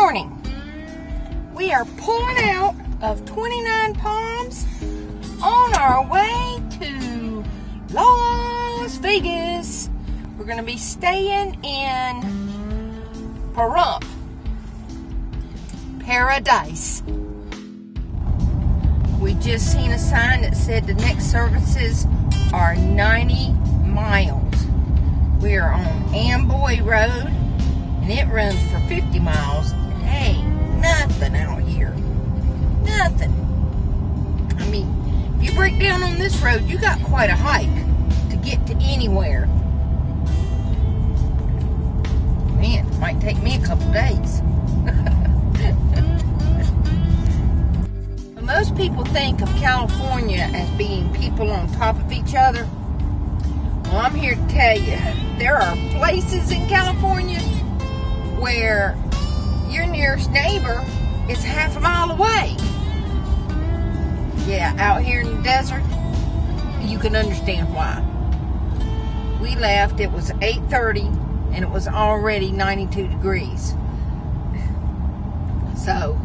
morning. We are pulling out of 29 Palms on our way to Las Vegas. We're going to be staying in Paradise. We just seen a sign that said the next services are 90 miles. We are on Amboy Road, and it runs for 50 miles. And ain't nothing out here. Nothing. I mean, if you break down on this road, you got quite a hike to get to anywhere. Man, it might take me a couple days. Most people think of California as being people on top of each other. Well, I'm here to tell you, there are places in California where your nearest neighbor is half a mile away. Yeah, out here in the desert, you can understand why. We left, it was 8:30, and it was already 92 degrees. So,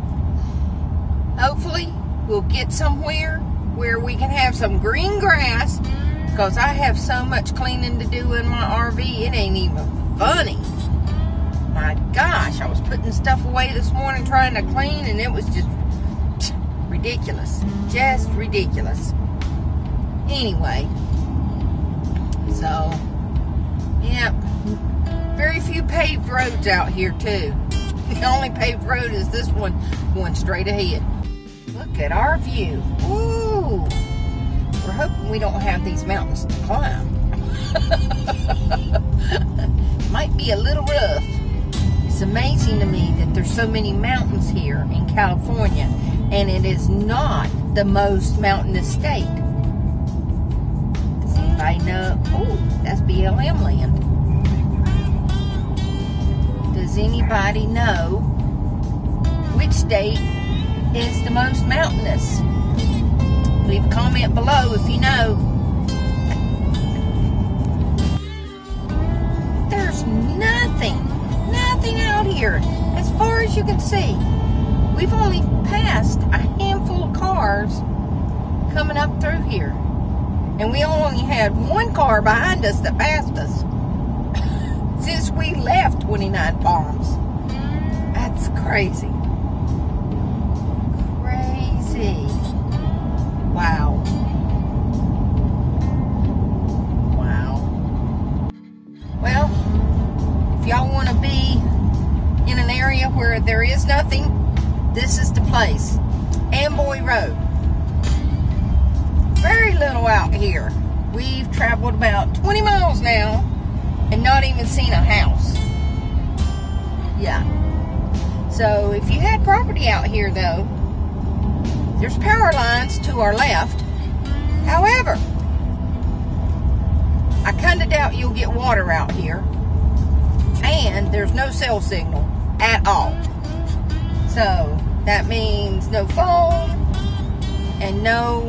hopefully, we'll get somewhere where we can have some green grass, because I have so much cleaning to do in my RV, it ain't even funny. My gosh, I was putting stuff away this morning trying to clean, and it was just ridiculous. Just ridiculous. Anyway, so, yeah, very few paved roads out here, too. The only paved road is this one going straight ahead. Look at our view. Ooh. We're hoping we don't have these mountains to climb. Might be a little rough. It's amazing to me that there's so many mountains here in California, and it is not the most mountainous state. Does anybody know? Oh, that's BLM land. Does anybody know which state is the most mountainous? Leave a comment below if you know. There's nothing out here as far as you can see. We've only passed a handful of cars coming up through here, and we only had one car behind us that passed us since we left 29 Palms. That's crazy. Wow. Well, if y'all want to be in an area where there is nothing, this is the place. Amboy Road. Very little out here. We've traveled about 20 miles now and not even seen a house. Yeah. So if you had property out here, though, there's power lines to our left. However, I kind of doubt you'll get water out here. And there's no cell signal at all. So, that means no phone and no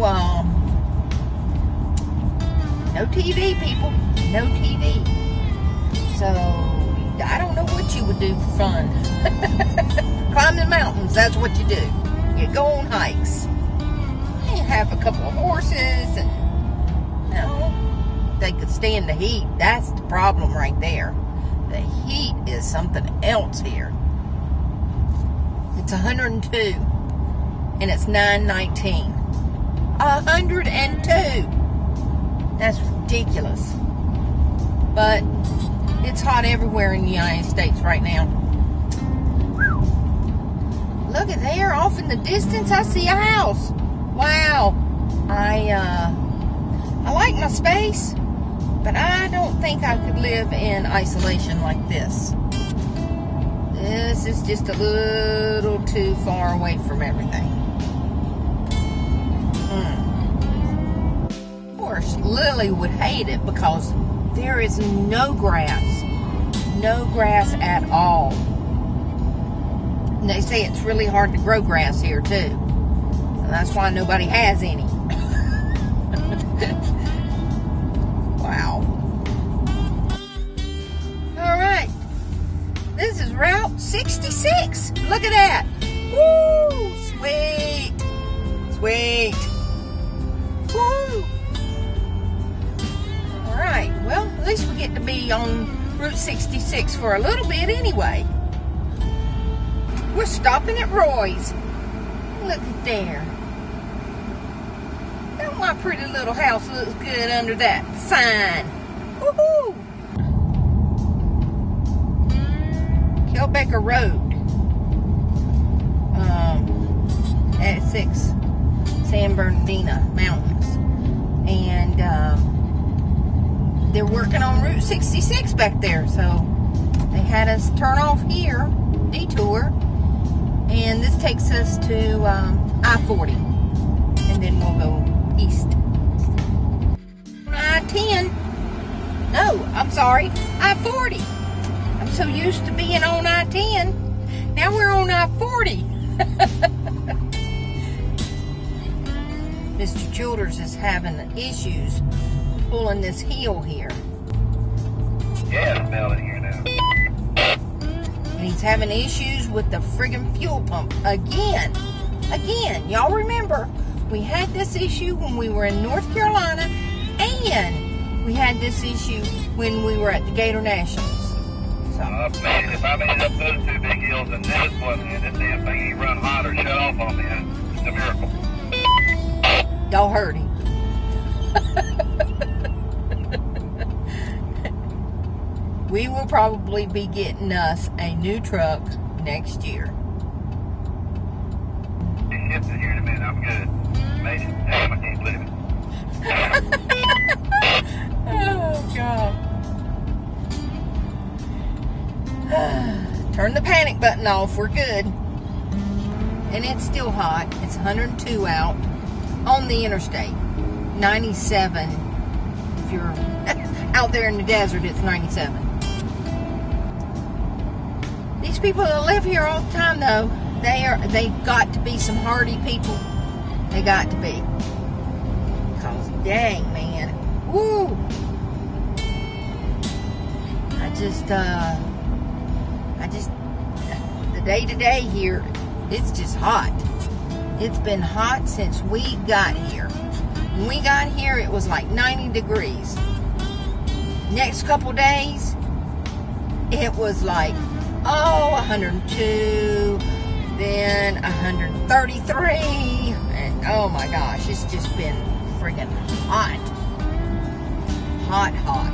TV, people. No TV. So, I don't know what you would do for fun. Climbing mountains, that's what you do. You go on hikes. You have a couple of horses, and they could stand the heat. That's the problem right there. The heat is something else here. It's 102, and it's 9:19. 102. That's ridiculous. But it's hot everywhere in the United States right now. Look at there, off in the distance, I see a house. Wow. I like my space, but I don't think I could live in isolation like this. This is just a little too far away from everything. Of course, Lily would hate it because there is no grass. No grass at all. And they say it's really hard to grow grass here, too. And that's why nobody has any. Wow. All right. This is Route 66. Look at that. Woo! Sweet. Sweet. Woo! Alright, well, at least we get to be on Route 66 for a little bit anyway. We're stopping at Roy's. Look at there. Now my pretty little house looks good under that sign. Woohoo! Kelbecker Road. At 6 San Bernardino Mountains. And they're working on Route 66 back there, so they had us turn off here, detour, and this takes us to I-40, and then we'll go east. I-10, no, I'm sorry, I-40. I'm so used to being on I-10, now we're on I-40. Mr. Childers is having issues pulling this hill here. Yeah, it's melting here now. And he's having issues with the friggin' fuel pump again. Again, y'all remember, we had this issue when we were in North Carolina, and we had this issue when we were at the Gator Nationals. So, if I made it up those two big hills and this one, and this damn thing ain't run hot or shut off on me, it's a miracle. Y'all heard him. We will probably be getting us a new truck next year. It ships in here in a minute. I'm good. Made it. Damn, I can't believe Oh, God. Turn the panic button off. We're good. And it's still hot. It's 102 out on the interstate. 97. If you're out there in the desert, it's 97. These people that live here all the time, though, they've got to be some hardy people. They got to be. Cause dang, man, woo! I just the day-to-day here, it's just hot. It's been hot since we got here. When we got here, it was like 90 degrees. Next couple days, it was like, 102, then 133, and oh my gosh, it's just been friggin' hot. Hot, hot.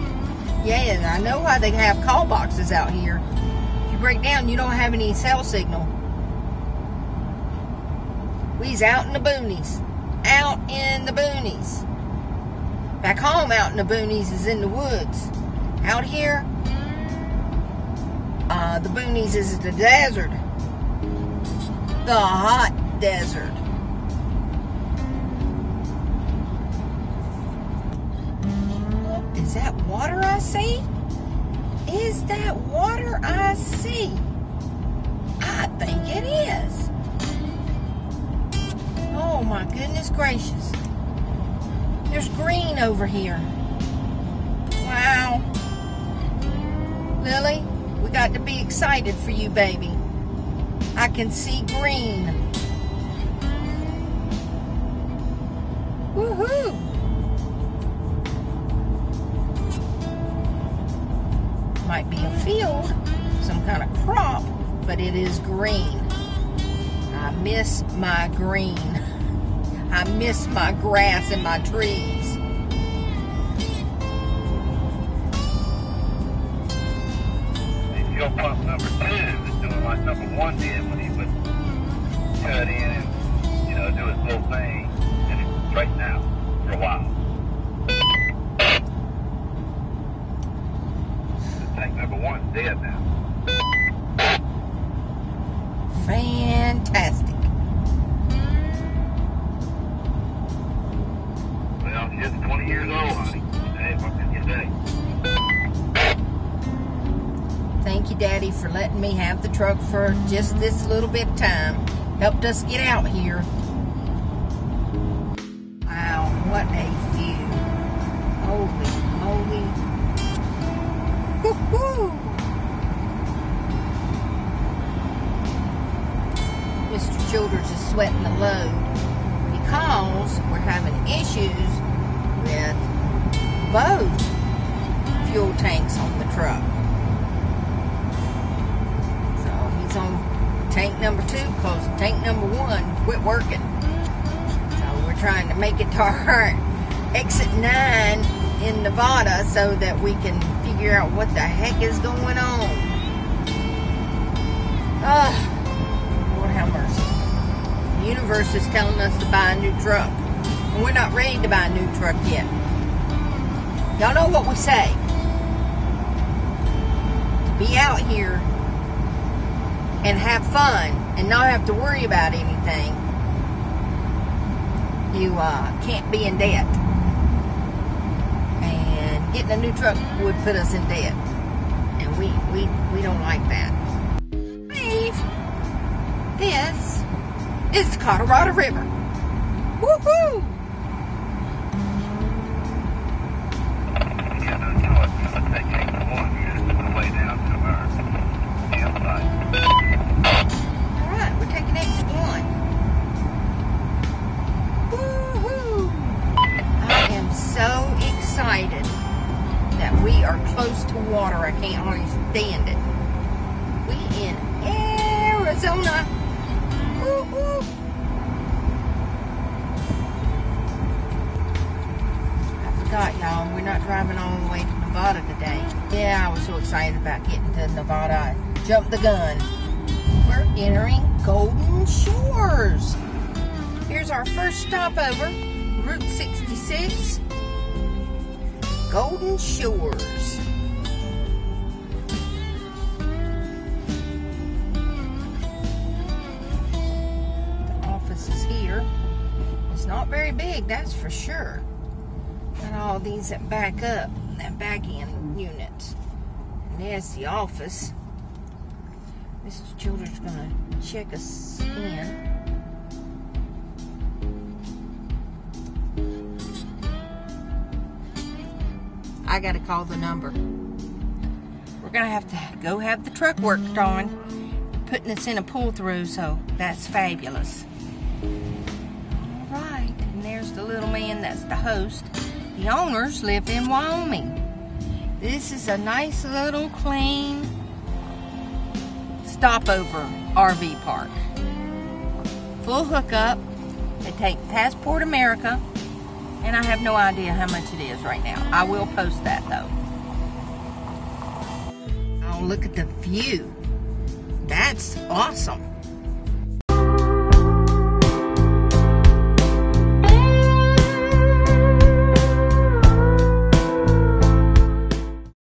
Yeah, and I know why they have call boxes out here. If you break down, you don't have any cell signal. We's out in the boonies. Out in the boonies. Back home out in the boonies is in the woods. Out here, the boonies is the desert. The hot desert. Is that water I see? Is that water I see? I think it is. Oh my goodness gracious. There's green over here. Wow. Lily, we got to be excited for you, baby. I can see green. Woohoo! Might be a field, some kind of crop, but it is green. I miss my green. I miss my grass and my trees. Fuel pump number 2 is doing like number 1 did when he would cut in and, do his little thing, and it straightened out for a while. Tank number 1's dead now. Fantastic. Well, it's 20 years old, honey. Hey, what can you say? Thank you, Daddy, for letting me have the truck for just this little bit of time. Helped us get out here. Wow, what a view. Holy moly. Woo-hoo. Childers is sweating the load because we're having issues with both fuel tanks on the truck. So he's on tank number 2 because tank number 1 quit working. So we're trying to make it to our exit 9 in Nevada so that we can figure out what the heck is going on. Lord have mercy. The universe is telling us to buy a new truck, and we're not ready to buy a new truck yet. Y'all know what we say. To be out here and have fun and not have to worry about anything, you can't be in debt. And getting a new truck would put us in debt. And we don't like that. This is the Colorado River. Woohoo! Yeah, no choice. I'm going to take tank number 1 here on the way down to our campsite. Alright, we're taking exit 1. Woohoo! I am so excited that we are close to water. I can't hardly stand it. We in Arizona. Woo-hoo. I forgot, y'all. We're not driving all the way to Nevada today. Yeah, I was so excited about getting to Nevada. I jumped the gun. We're entering Golden Shores. Here's our first stopover, Route 66, Golden Shores. Here. It's not very big, that's for sure. Got all these that back up, that back end units. And there's the office. Mrs. Childers gonna check us in. I gotta call the number. We're gonna have to go have the truck worked on, putting us in a pull-through, so that's fabulous. Alright, and there's the little man that's the host. The owners live in Wyoming. This is a nice little clean stopover RV park. Full hookup. They take Passport America, and I have no idea how much it is right now. I will post that though. Oh, look at the view. That's awesome.